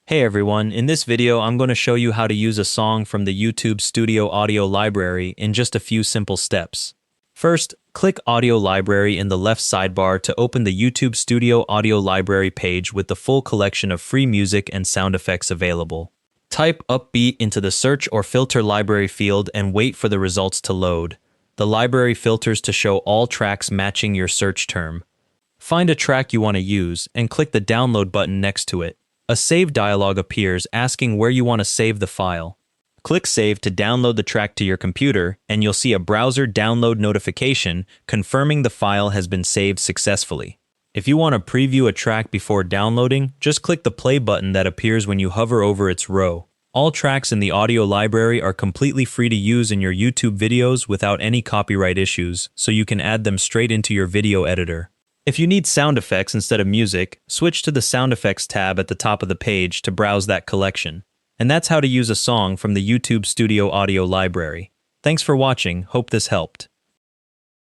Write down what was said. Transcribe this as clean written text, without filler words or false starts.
Hey everyone, in this video I'm going to show you how to use a song from the YouTube Studio Audio Library in just a few simple steps. First, click Audio Library in the left sidebar to open the YouTube Studio Audio Library page with the full collection of free music and sound effects available. Type Upbeat into the Search or Filter Library field and wait for the results to load. The library filters to show all tracks matching your search term. Find a track you want to use and click the Download button next to it. A Save dialog appears asking where you want to save the file. Click Save to download the track to your computer, and you'll see a browser download notification confirming the file has been saved successfully. If you want to preview a track before downloading, just click the play button that appears when you hover over its row. All tracks in the audio library are completely free to use in your YouTube videos without any copyright issues, so you can add them straight into your video editor. If you need sound effects instead of music, switch to the Sound Effects tab at the top of the page to browse that collection. And that's how to use a song from the YouTube Studio Audio Library. Thanks for watching, hope this helped.